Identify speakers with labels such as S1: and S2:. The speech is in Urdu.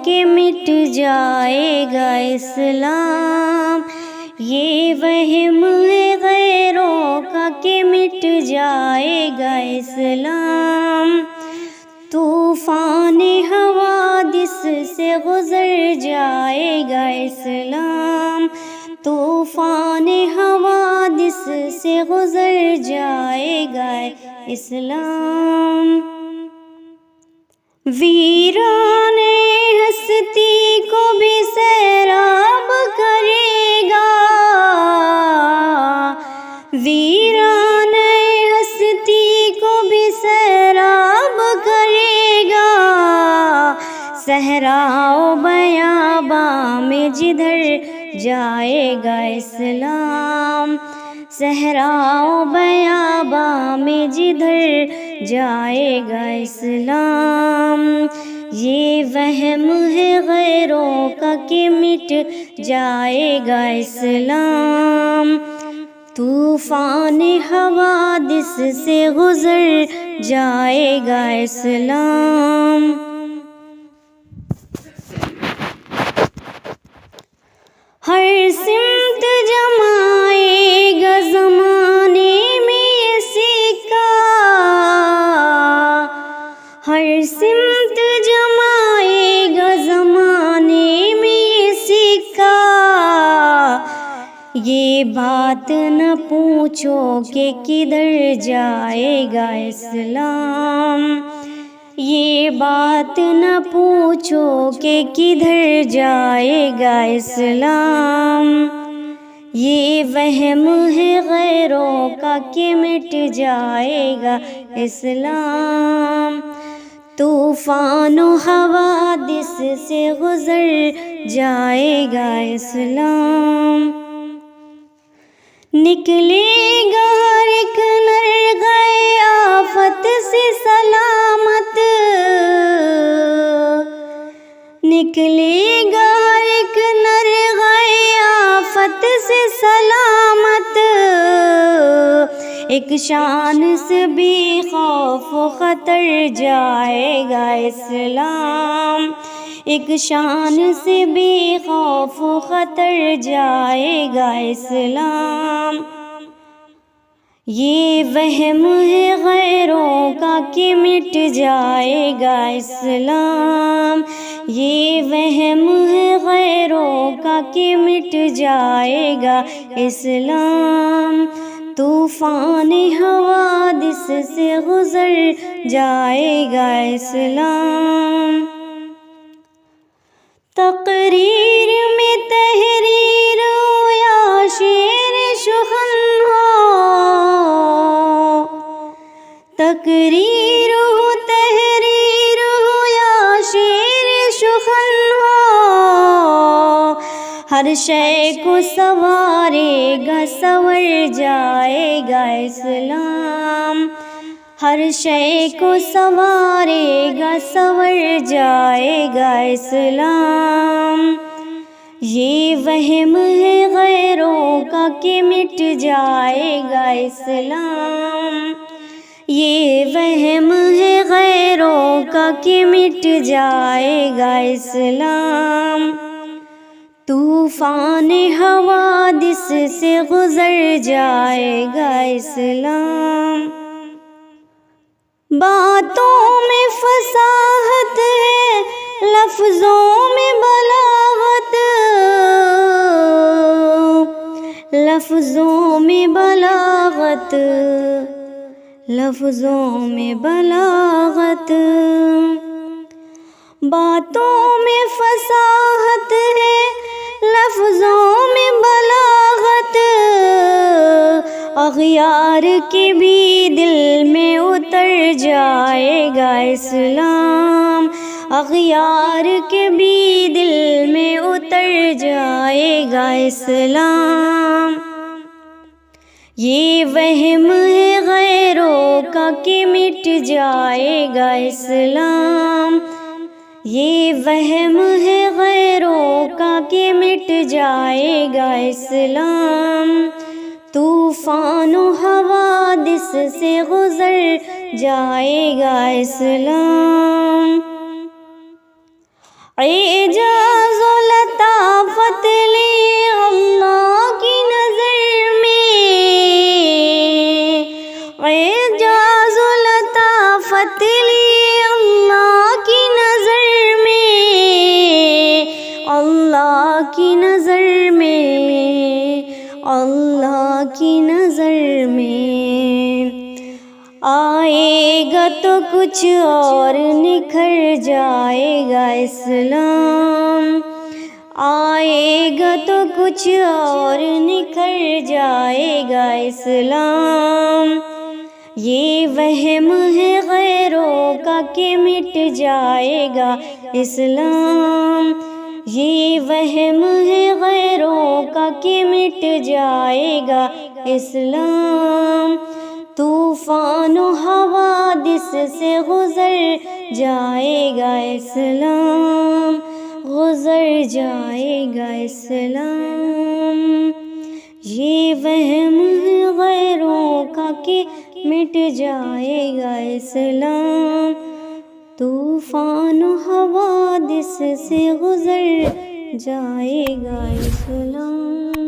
S1: کہ مٹ جائے گا اسلام، یہ وہم ہے غیروں کا کہ مٹ جائے گا اسلام، طوفان حوادث سے گزر جائے گا اسلام، طوفان حوادث سے گزر جائے گا اسلام۔ ویران ہستی کو بھی سیراب کرے گا، ویران ہستی کو بھی سیراب کرے گا، صحرا و بیاباں میں جدھر جائے گا اسلام، صحرا و بیاباں میں جدھر جائے گا اسلام، یہ وہم ہے غیروں کا کہ مٹ جائے گا اسلام، طوفان حوادث سے گزر جائے گا اسلام۔ ہر سمت جمائے گا زمانے میں یہ سکہ، ہر سمت جمائے گا زمانے میں یہ سکہ، یہ بات نہ پوچھو کہ کدھر جائے گا اسلام، یہ بات نہ پوچھو کہ کدھر جائے گا اسلام، یہ وہم ہے غیروں کا کہ مٹ جائے گا اسلام، طوفان و حوادث سے گزر جائے گا اسلام، نکلے گا ہر ایک نر گئے آفت سے سلامت، نکلے گا ہر ایک نر گئے آفت سے سلامت، ایک شان سے بھی خوف و خطر جائے گا اسلام، ایک شان سے بھی خوف و خطر جائے گا اسلام، یہ وہم ہے غیروں کا کہ مٹ جائے گا اسلام، یہ وہم ہے غیروں کا کہ مٹ جائے گا اسلام، طوفان حوادث سے گزر جائے گا اسلام، تقریر میں تحریر ہو یا شعر شخن ہو، تقریر ہو تحریر ہو یا شعر شخن ہو، ہر شے کو سنوارے گا سنور جائے گا اسلام، ہر شے کو سنوارے گا سنور جائے گا اسلام، یہ وہم ہے غیروں کا کہ مٹ جائے گا اسلام، یہ وہم ہے غیروں کا کہ مٹ جائے گا اسلام، طوفان حوادث سے گزر جائے گا اسلام، باتوں میں فصاحت ہے لفظوں میں بلاغت، لفظوں میں بلاغت، لفظوں میں بلاغت، باتوں میں فصاحت ہے لفظوں میں بلاغت، اغیار کے بھی دل میں اتر جائے گا اسلام، اغیار کے بھی دل میں اتر جائے گا اسلام، یہ وہم ہے غیروں کا کہ مٹ جائے گا اسلام، یہ وہم ہے غیروں کا کہ مٹ جائے گا اسلام، طوفان و حوادث سے گزر جائے گا اسلام، اعجاز و لطافت لی اللہ کی نظر میں، اعجاز و لطافت لی اللہ کی نظر میں، اللہ کی نظر میں، اللہ کی نظر میں۔ آئے گا تو کچھ اور نکھر جائے گا اسلام، آئے گا تو کچھ اور نکھر جائے گا اسلام۔ یہ وہم ہے غیروں کا کہ مٹ جائے گا اسلام، یہ وہم ہے غیروں کا کہ مٹ جائے گا اسلام۔ طوفان و حوادث سے گزر جائے گا اسلام، گزر جائے گا اسلام۔ یہ وہم ہے غیروں کا کہ مٹ جائے گا اسلام، طوفان و حوادث سے گزر جائے گا اسلام۔